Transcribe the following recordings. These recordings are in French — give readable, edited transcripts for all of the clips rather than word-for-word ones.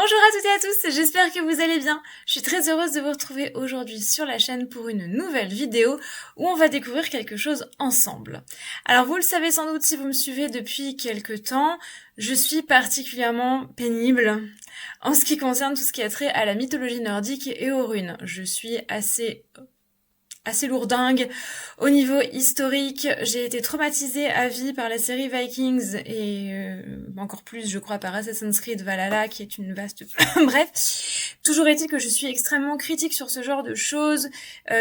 Bonjour à toutes et à tous, j'espère que vous allez bien. Je suis très heureuse de vous retrouver aujourd'hui sur la chaîne pour une nouvelle vidéo où on va découvrir quelque chose ensemble. Alors vous le savez sans doute si vous me suivez depuis quelques temps, je suis particulièrement pénible en ce qui concerne tout ce qui a trait à la mythologie nordique et aux runes. Je suis assez lourdingue au niveau historique. J'ai été traumatisée à vie par la série Vikings et encore plus, je crois, par Assassin's Creed Valhalla, qui est une vaste... Bref, toujours est-il que je suis extrêmement critique sur ce genre de choses,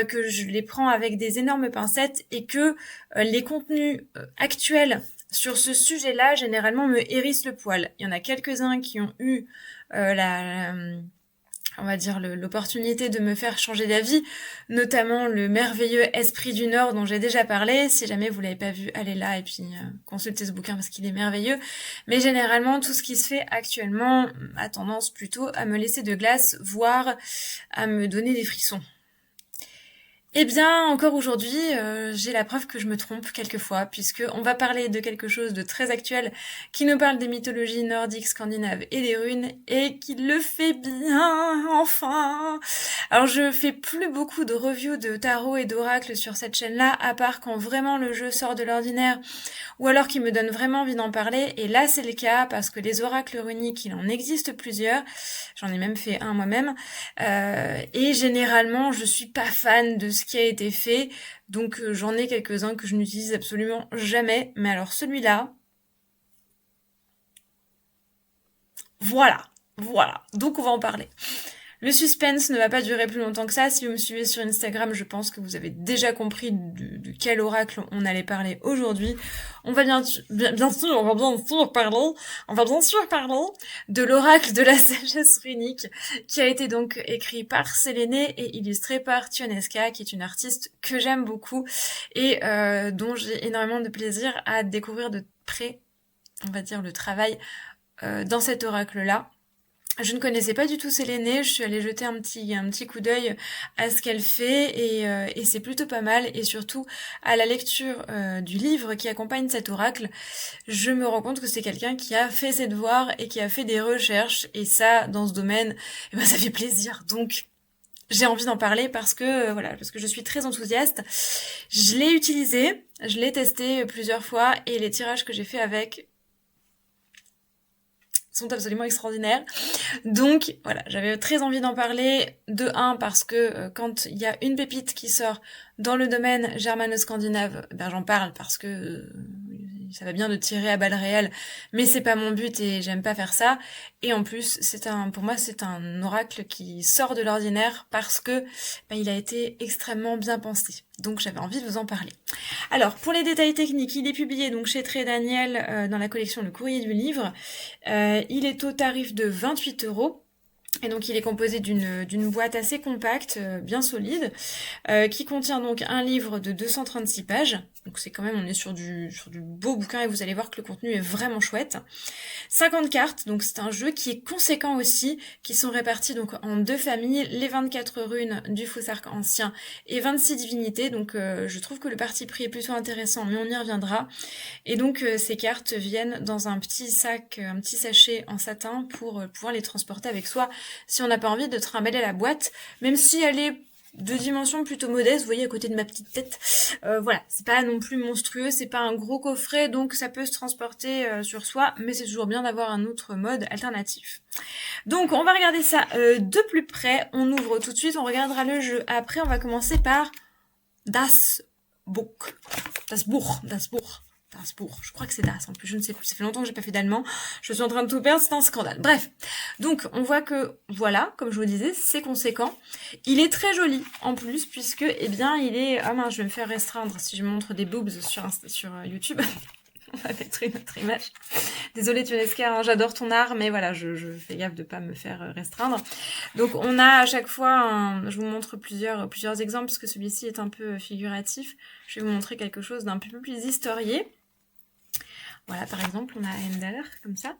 que je les prends avec des énormes pincettes et que les contenus actuels sur ce sujet-là, généralement, me hérissent le poil. Il y en a quelques-uns qui ont eu on va dire l'opportunité de me faire changer d'avis, notamment le merveilleux Esprit du Nord dont j'ai déjà parlé. Si jamais vous l'avez pas vu, allez là et puis consultez ce bouquin parce qu'il est merveilleux. Mais généralement, tout ce qui se fait actuellement a tendance plutôt à me laisser de glace, voire à me donner des frissons. Eh bien, encore aujourd'hui, j'ai la preuve que je me trompe quelquefois, puisque on va parler de quelque chose de très actuel qui nous parle des mythologies nordiques, scandinaves et des runes, et qui le fait bien, enfin. Alors, je fais plus beaucoup de reviews de tarot et d'oracle sur cette chaîne-là, à part quand vraiment le jeu sort de l'ordinaire, ou alors qu'il me donne vraiment envie d'en parler, et là c'est le cas, parce que les oracles runiques, il en existe plusieurs, j'en ai même fait un moi-même, et généralement, je suis pas fan de ce qui a été fait, donc j'en ai quelques-uns que je n'utilise absolument jamais, mais alors celui-là, voilà, donc on va en parler. Le suspense ne va pas durer plus longtemps que ça. Si vous me suivez sur Instagram, je pense que vous avez déjà compris de quel oracle on allait parler aujourd'hui. On va bien sûr parler de l'oracle de la sagesse runique, qui a été donc écrit par Séléné et illustré par Tionesca, qui est une artiste que j'aime beaucoup et dont j'ai énormément de plaisir à découvrir de près, on va dire, le travail dans cet oracle-là. Je ne connaissais pas du tout Séléné, je suis allée jeter un petit coup d'œil à ce qu'elle fait et c'est plutôt pas mal. Et surtout, à la lecture du livre qui accompagne cet oracle, je me rends compte que c'est quelqu'un qui a fait ses devoirs et qui a fait des recherches. Et ça, dans ce domaine, eh ben, ça fait plaisir. Donc, j'ai envie d'en parler parce que parce que je suis très enthousiaste. Je l'ai utilisé, je l'ai testé plusieurs fois et les tirages que j'ai fait avec sont absolument extraordinaires. Donc voilà, j'avais très envie d'en parler, de un parce que quand il y a une pépite qui sort dans le domaine germano-scandinave, ben j'en parle parce que ça va bien de tirer à balles réelles, mais c'est pas mon but et j'aime pas faire ça. Et en plus, pour moi c'est un oracle qui sort de l'ordinaire parce que il a été extrêmement bien pensé. Donc j'avais envie de vous en parler. Alors, pour les détails techniques, il est publié donc chez Très Daniel dans la collection Le Courrier du Livre. Il est au tarif de 28 €. Et donc il est composé d'une boîte assez compacte, bien solide, qui contient donc un livre de 236 pages. Donc c'est quand même, on est sur du beau bouquin et vous allez voir que le contenu est vraiment chouette. 50 cartes, donc c'est un jeu qui est conséquent aussi, qui sont réparties donc en deux familles, les 24 runes du Faussarque ancien et 26 divinités. Donc je trouve que le parti pris est plutôt intéressant, mais on y reviendra. Et donc ces cartes viennent dans un petit sac, un petit sachet en satin pour pouvoir les transporter avec soi si on n'a pas envie de trimballer la boîte, même si elle est de dimension plutôt modeste, vous voyez à côté de ma petite tête. Voilà, c'est pas non plus monstrueux, c'est pas un gros coffret, donc ça peut se transporter sur soi, mais c'est toujours bien d'avoir un autre mode alternatif. Donc on va regarder ça de plus près, on ouvre tout de suite, on regardera le jeu. Après on va commencer par Das Buch. Je crois que c'est Das, en plus je ne sais plus, ça fait longtemps que j'ai pas fait d'allemand, je suis en train de tout perdre, c'est un scandale. Bref, donc on voit que, voilà, comme je vous disais, c'est conséquent. Il est très joli, en plus, puisque, eh bien, il est... Ah mince, je vais me faire restreindre si je montre des boobs sur YouTube. On va mettre une autre image. Désolée Tunesca, hein, j'adore ton art, mais voilà, je fais gaffe de pas me faire restreindre. Donc on a à chaque fois, je vous montre plusieurs exemples, puisque celui-ci est un peu figuratif. Je vais vous montrer quelque chose d'un peu plus historié. Voilà, par exemple, on a Ender, comme ça.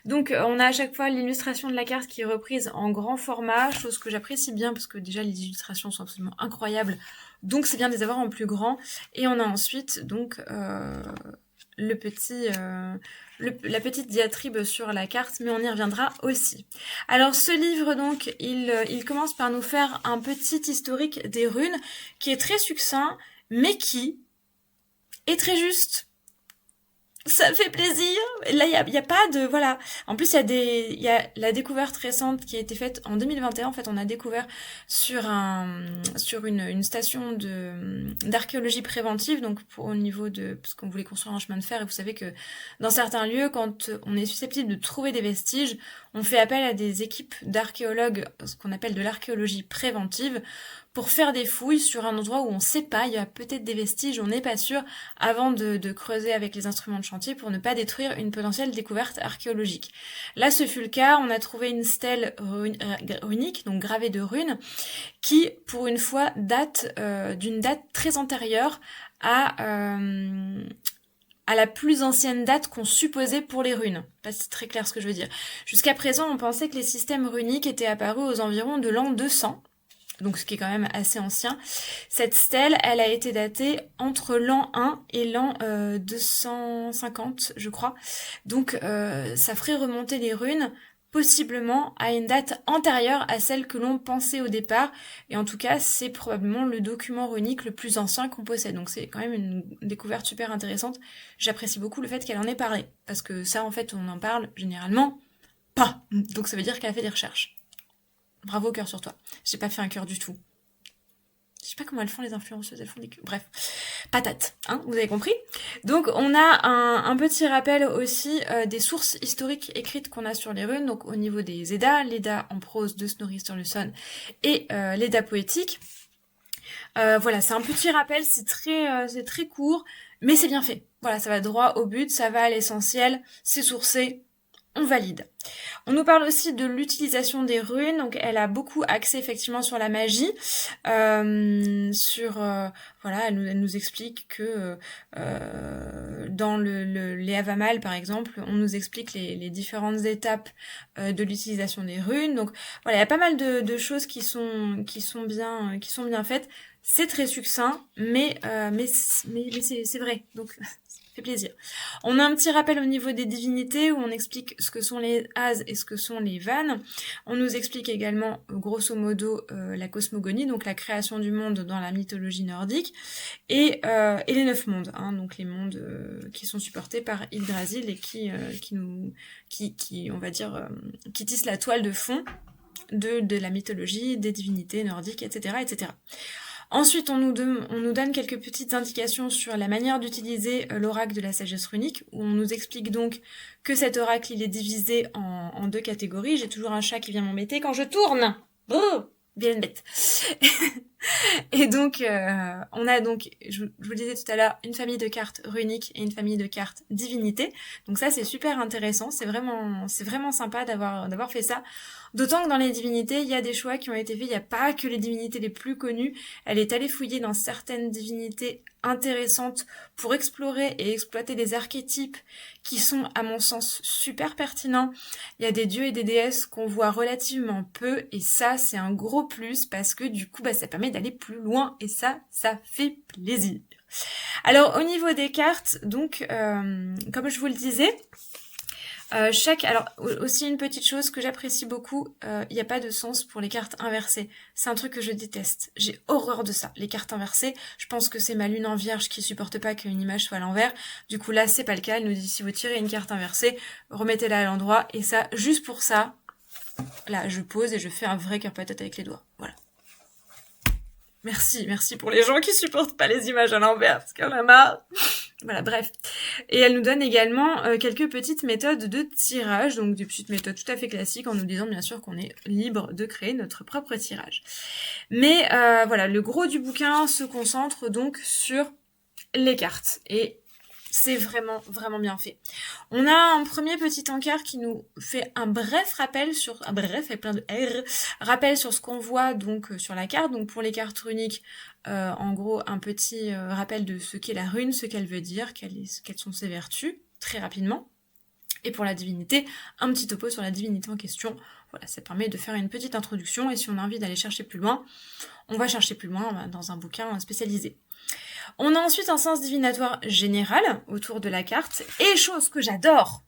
Donc, on a à chaque fois l'illustration de la carte qui est reprise en grand format, chose que j'apprécie bien, parce que déjà, les illustrations sont absolument incroyables. Donc, c'est bien de les avoir en plus grand. Et on a ensuite, donc, la petite diatribe sur la carte, mais on y reviendra aussi. Alors ce livre donc, il commence par nous faire un petit historique des runes qui est très succinct, mais qui est très juste. Ça fait plaisir. Là, il y a pas de, voilà. En plus, il y a la découverte récente qui a été faite en 2021. En fait, on a découvert sur une station d'archéologie préventive, donc au niveau parce qu'on voulait construire un chemin de fer. Et vous savez que dans certains lieux, quand on est susceptible de trouver des vestiges, on fait appel à des équipes d'archéologues, ce qu'on appelle de l'archéologie préventive, pour faire des fouilles sur un endroit où on ne sait pas, il y a peut-être des vestiges, on n'est pas sûr, avant de creuser avec les instruments de chantier pour ne pas détruire une potentielle découverte archéologique. Là, ce fut le cas, on a trouvé une stèle runique, donc gravée de runes, qui, pour une fois, date d'une date très antérieure à la plus ancienne date qu'on supposait pour les runes. C'est très clair ce que je veux dire. Jusqu'à présent, on pensait que les systèmes runiques étaient apparus aux environs de l'an 200, donc ce qui est quand même assez ancien. Cette stèle, elle a été datée entre l'an 1 et l'an 250, je crois. Donc ça ferait remonter les runes possiblement à une date antérieure à celle que l'on pensait au départ, et en tout cas c'est probablement le document runique le plus ancien qu'on possède, donc c'est quand même une découverte super intéressante. J'apprécie beaucoup le fait qu'elle en ait parlé, parce que ça en fait on en parle généralement pas, donc ça veut dire qu'elle a fait des recherches. Bravo, cœur sur toi. J'ai pas fait un cœur du tout. Je sais pas comment elles font les influenceuses, elles font des... Bref, patate, hein, vous avez compris. Donc on a un petit rappel aussi des sources historiques écrites qu'on a sur les runes, donc au niveau des Eddas, l'Edda en prose de Snorri Sturluson et l'Edda poétique. Voilà, c'est un petit rappel, c'est très court, mais c'est bien fait. Voilà, ça va droit au but, ça va à l'essentiel, c'est sourcé, on valide. On nous parle aussi de l'utilisation des runes, donc elle a beaucoup axé effectivement sur la magie, voilà, elle nous explique que dans les Havamal par exemple, on nous explique les différentes étapes de l'utilisation des runes. Donc voilà, il y a pas mal de choses qui sont bien faites. C'est très succinct, mais c'est vrai, donc fait plaisir. On a un petit rappel au niveau des divinités où on explique ce que sont les As et ce que sont les Vannes. On nous explique également, grosso modo, la cosmogonie, donc la création du monde dans la mythologie nordique, et les 9 mondes, hein, donc les mondes qui sont supportés par Yggdrasil et qui on va dire, qui tissent la toile de fond de la mythologie, des divinités nordiques, etc., etc. Ensuite, on nous donne quelques petites indications sur la manière d'utiliser l'oracle de la sagesse runique, où on nous explique donc que cet oracle, il est divisé en 2 catégories. J'ai toujours un chat qui vient m'embêter quand je tourne. Oh, vilaine bête. Et donc, on a donc, je vous le disais tout à l'heure, une famille de cartes runiques et une famille de cartes divinités. Donc ça, c'est super intéressant. C'est vraiment sympa d'avoir fait ça. D'autant que dans les divinités, il y a des choix qui ont été faits. Il n'y a pas que les divinités les plus connues. Elle est allée fouiller dans certaines divinités intéressantes pour explorer et exploiter des archétypes qui sont, à mon sens, super pertinents. Il y a des dieux et des déesses qu'on voit relativement peu, et ça, c'est un gros plus parce que du coup, ça permet d'aller plus loin, et ça fait plaisir. Alors, au niveau des cartes, donc, comme je vous le disais, alors aussi une petite chose que j'apprécie beaucoup, il n'y a pas de sens pour les cartes inversées. C'est un truc que je déteste. J'ai horreur de ça. Les cartes inversées, je pense que c'est ma lune en vierge qui supporte pas qu'une image soit à l'envers. Du coup là, c'est pas le cas. Elle nous dit si vous tirez une carte inversée, remettez-la à l'endroit. Et ça, juste pour ça, là, je pose et je fais un vrai cœur patate avec les doigts. Voilà. Merci pour les gens qui supportent pas les images à l'envers, parce qu'on a marre. Voilà, bref. Et elle nous donne également quelques petites méthodes de tirage, donc des petites méthodes tout à fait classiques, en nous disant bien sûr qu'on est libre de créer notre propre tirage. Mais voilà, le gros du bouquin se concentre donc sur les cartes. Et c'est vraiment bien fait. On a un premier petit encart qui nous fait un bref rappel avec plein de R, rappel sur ce qu'on voit donc sur la carte. Donc pour les cartes runiques, en gros un petit rappel de ce qu'est la rune, ce qu'elle veut dire, quelles sont ses vertus, très rapidement. Et pour la divinité, un petit topo sur la divinité en question. Voilà, ça permet de faire une petite introduction, et si on a envie d'aller chercher plus loin, on va chercher plus loin dans un bouquin spécialisé. On a ensuite un sens divinatoire général autour de la carte, et chose que j'adore,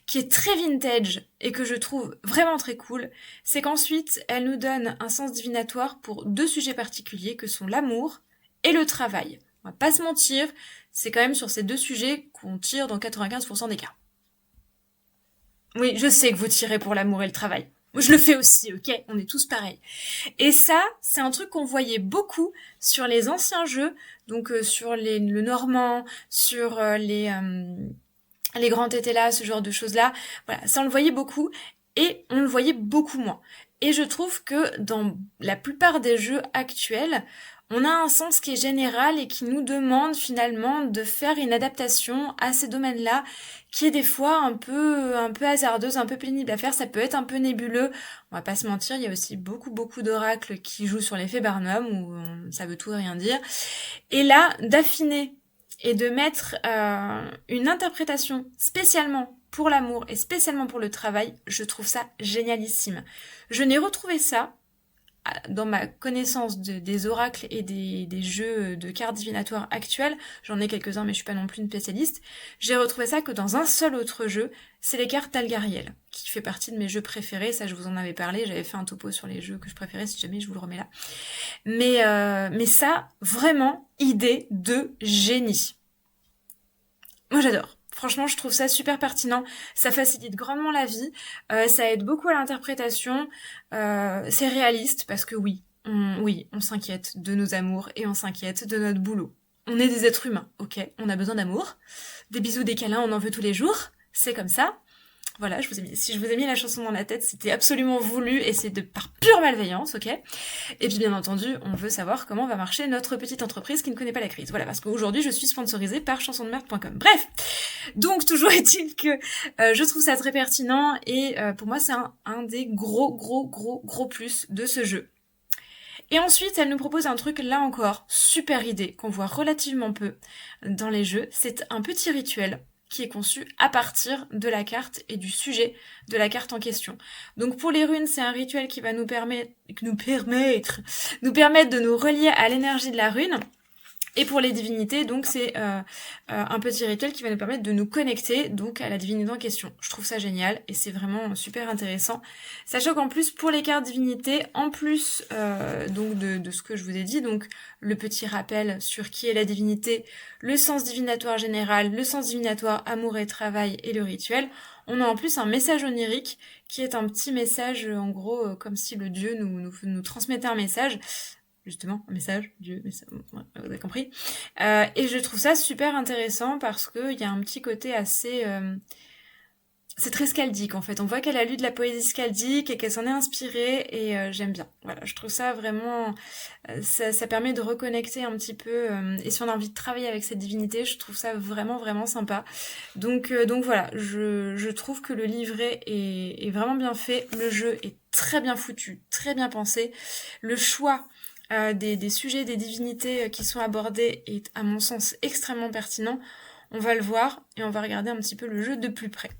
qui est très vintage et que je trouve vraiment très cool, c'est qu'ensuite elle nous donne un sens divinatoire pour 2 sujets particuliers que sont l'amour et le travail. On va pas se mentir, c'est quand même sur ces 2 sujets qu'on tire dans 95% des cas. Oui, je sais que vous tirez pour l'amour et le travail. Moi, je le fais aussi, ok? On est tous pareils. Et ça, c'est un truc qu'on voyait beaucoup sur les anciens jeux, donc sur le normand, sur les grands tétélas, ce genre de choses-là. Voilà, ça on le voyait beaucoup et on le voyait beaucoup moins. Et je trouve que dans la plupart des jeux actuels, on a un sens qui est général et qui nous demande finalement de faire une adaptation à ces domaines-là, qui est des fois un peu hasardeuse, un peu pénible à faire. Ça peut être un peu nébuleux. On va pas se mentir, il y a aussi beaucoup d'oracles qui jouent sur l'effet Barnum où ça veut tout et rien dire. Et là, d'affiner et de mettre une interprétation spécialement pour l'amour et spécialement pour le travail, je trouve ça génialissime. Je n'ai retrouvé ça dans ma connaissance des oracles et des jeux de cartes divinatoires actuels. J'en ai quelques-uns mais je suis pas non plus une spécialiste. J'ai retrouvé ça que dans un seul autre jeu, c'est les cartes Talgariel, qui fait partie de mes jeux préférés. Ça, je vous en avais parlé, j'avais fait un topo sur les jeux que je préférais, si jamais je vous le remets là. Mais ça, vraiment, idée de génie. Moi, j'adore. Franchement, je trouve ça super pertinent. Ça facilite grandement la vie. Ça aide beaucoup à l'interprétation. C'est réaliste parce que oui, on s'inquiète de nos amours et on s'inquiète de notre boulot. On est des êtres humains, ok? On a besoin d'amour. Des bisous, des câlins, on en veut tous les jours. C'est comme ça. Voilà, si je vous ai mis la chanson dans la tête, c'était absolument voulu et c'est par pure malveillance, ok? Et puis bien entendu, on veut savoir comment va marcher notre petite entreprise qui ne connaît pas la crise. Voilà, parce qu'aujourd'hui, je suis sponsorisée par chansondemerde.com. Bref, donc toujours est-il que je trouve ça très pertinent et pour moi, c'est un des gros plus de ce jeu. Et ensuite, elle nous propose un truc, là encore, super idée, qu'on voit relativement peu dans les jeux. C'est un petit rituel qui est conçu à partir de la carte et du sujet de la carte en question. Donc pour les runes, c'est un rituel qui va nous permettre de nous relier à l'énergie de la rune. Et pour les divinités, donc c'est un petit rituel qui va nous permettre de nous connecter donc à la divinité en question. Je trouve ça génial et c'est vraiment super intéressant. Sachant qu'en plus pour les cartes divinités, en plus donc de ce que je vous ai dit, donc le petit rappel sur qui est la divinité, le sens divinatoire général, le sens divinatoire amour et travail et le rituel, on a en plus un message onirique qui est un petit message en gros comme si le dieu nous transmettait un message. Justement, un message, Dieu, vous avez compris. Et je trouve ça super intéressant parce qu'il y a un petit côté assez... c'est très scaldique en fait. On voit qu'elle a lu de la poésie scaldique et qu'elle s'en est inspirée et j'aime bien. Voilà, je trouve ça vraiment... ça permet de reconnecter un petit peu et si on a envie de travailler avec cette divinité, je trouve ça vraiment sympa. Donc voilà, je trouve que le livret est vraiment bien fait. Le jeu est très bien foutu, très bien pensé. Le choix... des sujets, des divinités qui sont abordés est à mon sens extrêmement pertinent. On va le voir et on va regarder un petit peu le jeu de plus près.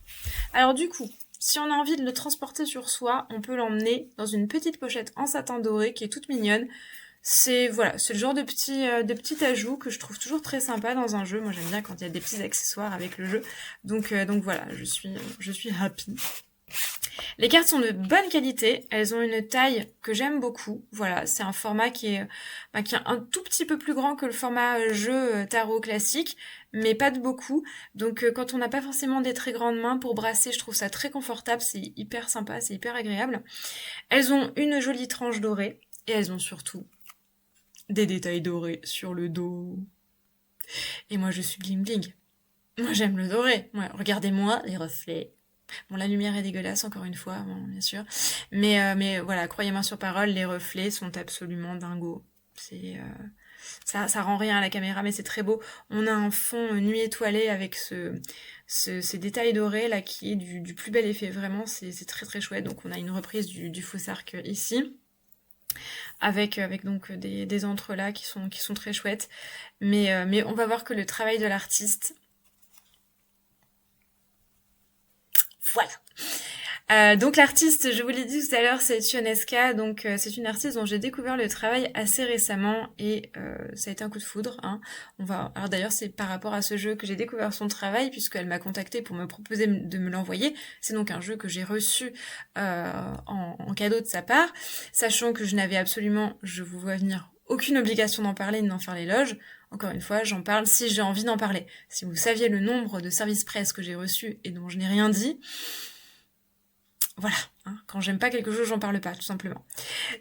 Alors du coup, si on a envie de le transporter sur soi, on peut l'emmener dans une petite pochette en satin doré qui est toute mignonne. C'est le genre de petit ajout que je trouve toujours très sympa dans un jeu. Moi j'aime bien quand il y a des petits accessoires avec le jeu. Donc voilà, je suis happy. Les cartes sont de bonne qualité, elles ont une taille que j'aime beaucoup. Voilà, c'est un format qui est un tout petit peu plus grand que le format jeu tarot classique, mais pas de beaucoup. Donc quand on n'a pas forcément des très grandes mains pour brasser, je trouve ça très confortable, c'est hyper sympa, c'est hyper agréable. Elles ont une jolie tranche dorée et elles ont surtout des détails dorés sur le dos. Et moi je suis bling bling. Moi j'aime le doré. Ouais, regardez-moi les reflets. Bon, la lumière est dégueulasse, encore une fois, bon, bien sûr. Mais voilà, croyez-moi sur parole, les reflets sont absolument dingos. Ça rend rien à la caméra, mais c'est très beau. On a un fond nuit étoilée avec ces détails dorés, là, qui est du plus bel effet. Vraiment, c'est très chouette. Donc, on a une reprise du faux arc ici. Avec donc des entrelacs qui sont très chouettes. Mais on va voir que le travail de l'artiste... Voilà. Donc l'artiste, je vous l'ai dit tout à l'heure, c'est Tionesca. Donc c'est une artiste dont j'ai découvert le travail assez récemment et ça a été un coup de foudre. Hein. Alors d'ailleurs c'est par rapport à ce jeu que j'ai découvert son travail puisqu'elle m'a contacté pour me proposer de me l'envoyer. C'est donc un jeu que j'ai reçu en cadeau de sa part, sachant que je n'avais absolument, je vous vois venir, aucune obligation d'en parler ni d'en faire l'éloge. Encore une fois, j'en parle si j'ai envie d'en parler. Si vous saviez le nombre de services presse que j'ai reçus et dont je n'ai rien dit, voilà, hein, quand j'aime pas quelque chose, j'en parle pas, tout simplement.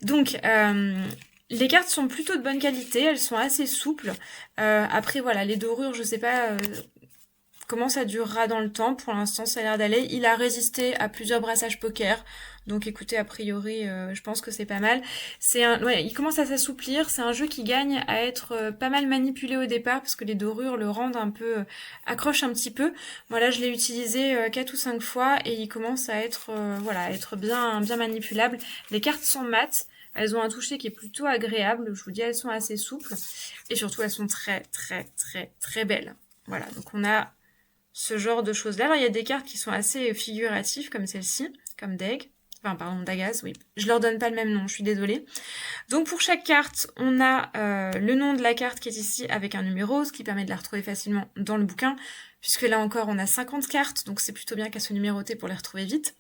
Donc, les cartes sont plutôt de bonne qualité, elles sont assez souples. Après, voilà, les dorures, je sais pas comment ça durera dans le temps. Pour l'instant, ça a l'air d'aller. Il a résisté à plusieurs brassages poker. Donc écoutez, a priori, je pense que c'est pas mal. Ouais, il commence à s'assouplir. C'est un jeu qui gagne à être pas mal manipulé au départ parce que les dorures le rendent un peu, accroche un petit peu. Voilà, je l'ai utilisé 4 ou 5 fois et il commence à être, voilà, à être bien manipulable. Les cartes sont mates. Elles ont un toucher qui est plutôt agréable. Je vous dis, elles sont assez souples et surtout elles sont très très très très belles. Voilà, donc on a ce genre de choses-là. Alors, il y a des cartes qui sont assez figuratives, comme celle-ci, comme Dag. Enfin, pardon, Dagaz, oui. Je leur donne pas le même nom, je suis désolée. Donc, pour chaque carte, on a le nom de la carte qui est ici avec un numéro, ce qui permet de la retrouver facilement dans le bouquin, puisque là encore, on a 50 cartes, donc c'est plutôt bien qu'à se numéroter pour les retrouver vite.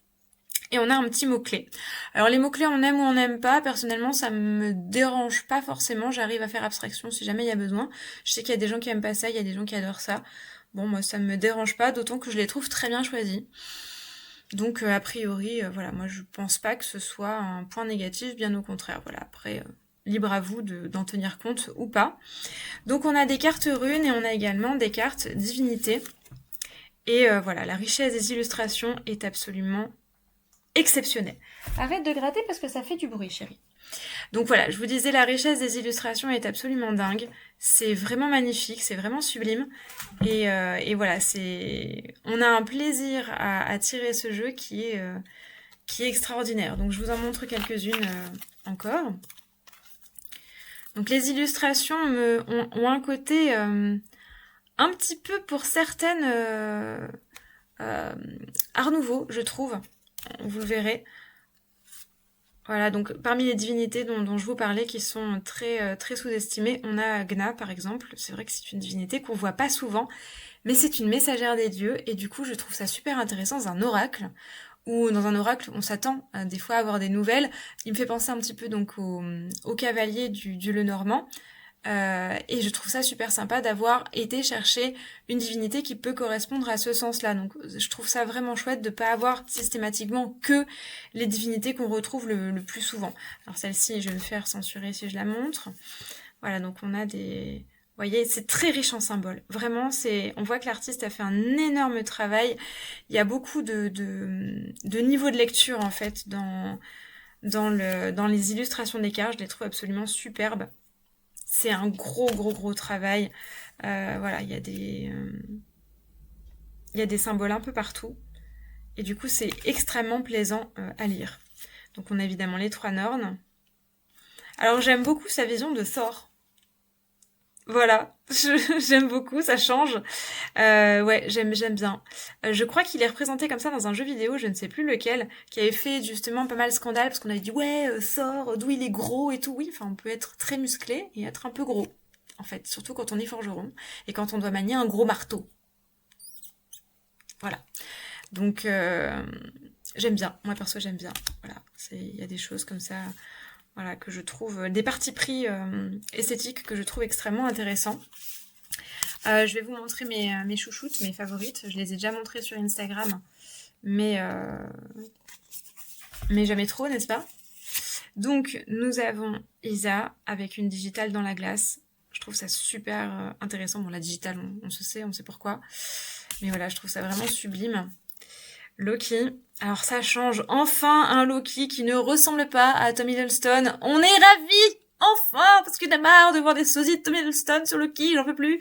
Et on a un petit mot-clé. Alors, les mots-clés, on aime ou on n'aime pas. Personnellement, ça me dérange pas forcément. J'arrive à faire abstraction si jamais il y a besoin. Je sais qu'il y a des gens qui aiment pas ça, il y a des gens qui adorent ça. Bon, moi, ça me dérange pas, d'autant que je les trouve très bien choisis. Donc, a priori, voilà, moi, je pense pas que ce soit un point négatif, bien au contraire. Voilà, après, libre à vous d'en tenir compte ou pas. Donc, on a des cartes runes et on a également des cartes divinités. Et voilà, la richesse des illustrations est absolument exceptionnelle. Arrête de gratter parce que ça fait du bruit, chérie. Donc voilà, je vous disais, la richesse des illustrations est absolument dingue. C'est vraiment magnifique, c'est vraiment sublime. Et voilà, on a un plaisir à tirer ce jeu qui est extraordinaire. Donc je vous en montre quelques-unes encore. Donc les illustrations ont un côté un petit peu pour certaines Art Nouveau, je trouve. Vous le verrez. Voilà, donc parmi les divinités dont je vous parlais qui sont très, très sous-estimées, on a Gna par exemple. C'est vrai que c'est une divinité qu'on voit pas souvent, mais c'est une messagère des dieux et du coup je trouve ça super intéressant dans un oracle. Où dans un oracle on s'attend des fois à avoir des nouvelles. Il me fait penser un petit peu donc au cavalier du Lenormand. Et je trouve ça super sympa d'avoir été chercher une divinité qui peut correspondre à ce sens-là. Donc je trouve ça vraiment chouette de pas avoir systématiquement que les divinités qu'on retrouve le plus souvent. Alors celle-ci, je vais me faire censurer si je la montre. Voilà, donc on a des... Vous voyez, c'est très riche en symboles. Vraiment, on voit que l'artiste a fait un énorme travail. Il y a beaucoup de niveaux de lecture, en fait, dans les illustrations des cartes. Je les trouve absolument superbes. C'est un gros travail. Voilà, il y a des symboles un peu partout. Et du coup, c'est extrêmement plaisant à lire. Donc on a évidemment les 3 Nornes. Alors j'aime beaucoup sa vision de Thor. Voilà, j'aime beaucoup, ça change. Ouais, j'aime bien. Je crois qu'il est représenté comme ça dans un jeu vidéo, je ne sais plus lequel, qui avait fait justement pas mal scandale parce qu'on avait dit ouais, Thor, d'où il est gros et tout. Oui, enfin on peut être très musclé et être un peu gros, en fait, surtout quand on est forgeron et quand on doit manier un gros marteau. Voilà. Donc j'aime bien, moi perso j'aime bien. Voilà, il y a des choses comme ça. Voilà, que je trouve, des partis pris esthétiques que je trouve extrêmement intéressants. Je vais vous montrer mes chouchoutes, mes favorites. Je les ai déjà montrées sur Instagram, mais jamais trop, n'est-ce pas? Donc, nous avons Isa avec une digitale dans la glace. Je trouve ça super intéressant. Bon, la digitale, on se sait, on sait pourquoi. Mais voilà, je trouve ça vraiment sublime. Loki. Alors ça change, enfin un Loki qui ne ressemble pas à Tom Hiddleston. On est ravis! enfin, parce qu'il a marre de voir des sosies de Tom Hiddleston sur Loki, j'en peux plus.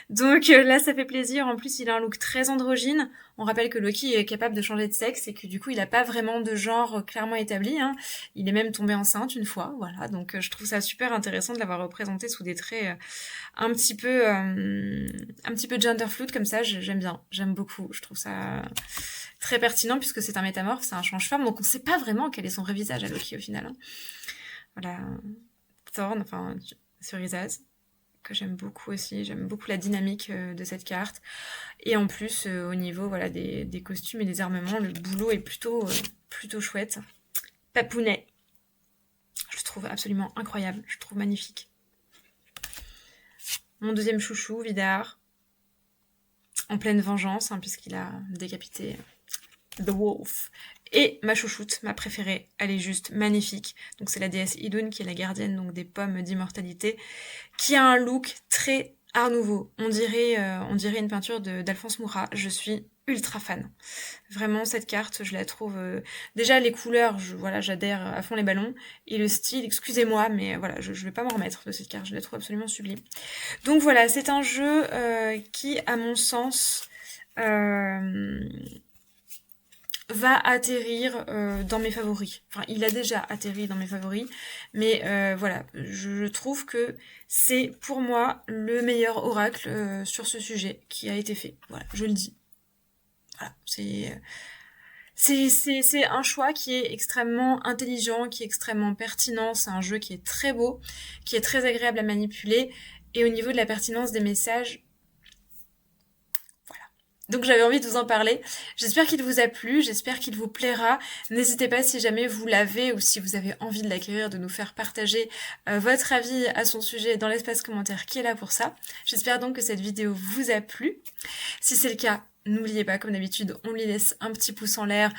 Donc là, ça fait plaisir. En plus, il a un look très androgyne. On rappelle que Loki est capable de changer de sexe et que du coup, il a pas vraiment de genre clairement établi. Hein. Il est même tombé enceinte une fois, voilà. Donc je trouve ça super intéressant de l'avoir représenté sous des traits un petit peu gender fluid comme ça. J'aime bien, j'aime beaucoup. Je trouve ça très pertinent puisque c'est un métamorphe, c'est un change-forme, donc on sait pas vraiment quel est son vrai visage à Loki au final. Hein. Voilà, Thorn, enfin Cerizaz, que j'aime beaucoup aussi. J'aime beaucoup la dynamique de cette carte. Et en plus, au niveau voilà des costumes et des armements, le boulot est plutôt chouette. Papounet, je le trouve absolument incroyable. Je le trouve magnifique. Mon deuxième chouchou, Vidar, en pleine vengeance, hein, puisqu'il a décapité The Wolf. Et ma chouchoute, ma préférée, elle est juste magnifique. Donc c'est la déesse Idun qui est la gardienne donc des pommes d'immortalité, qui a un look très Art Nouveau. On dirait une peinture d'Alphonse Murat. Je suis ultra fan. Vraiment cette carte, je la trouve déjà les couleurs, j'adhère à fond les ballons et le style, excusez-moi, mais voilà, je vais pas m'en remettre de cette carte. Je la trouve absolument sublime. Donc voilà, c'est un jeu qui, à mon sens, va atterrir dans mes favoris. Enfin, il a déjà atterri dans mes favoris, mais voilà, je trouve que c'est pour moi le meilleur oracle sur ce sujet qui a été fait. Voilà, je le dis. Voilà, c'est un choix qui est extrêmement intelligent, qui est extrêmement pertinent. C'est un jeu qui est très beau, qui est très agréable à manipuler, et au niveau de la pertinence des messages, donc j'avais envie de vous en parler. J'espère qu'il vous a plu, j'espère qu'il vous plaira. N'hésitez pas si jamais vous l'avez ou si vous avez envie de l'acquérir, de nous faire partager votre avis à son sujet dans l'espace commentaire qui est là pour ça. J'espère donc que cette vidéo vous a plu. Si c'est le cas, n'oubliez pas, comme d'habitude, on lui laisse un petit pouce en l'air,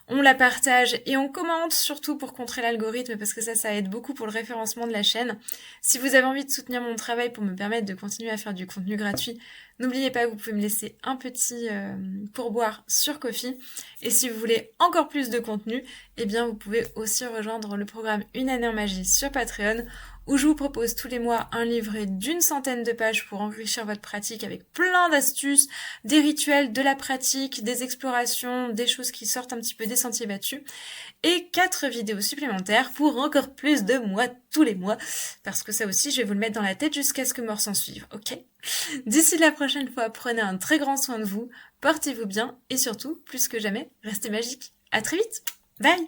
on la partage et on commente surtout pour contrer l'algorithme parce que ça aide beaucoup pour le référencement de la chaîne. Si vous avez envie de soutenir mon travail pour me permettre de continuer à faire du contenu gratuit, n'oubliez pas que vous pouvez me laisser un petit pourboire sur Ko-fi. Et si vous voulez encore plus de contenu, eh bien vous pouvez aussi rejoindre le programme Une année en magie sur Patreon, où je vous propose tous les mois un livret d'une centaine de pages pour enrichir votre pratique avec plein d'astuces, des rituels, de la pratique, des explorations, des choses qui sortent un petit peu des sentiers battus, et 4 vidéos supplémentaires pour encore plus de moi tous les mois, parce que ça aussi je vais vous le mettre dans la tête jusqu'à ce que mort s'en suive, ok? D'ici la prochaine fois, prenez un très grand soin de vous, portez-vous bien, et surtout, plus que jamais, restez magiques. À très vite, bye!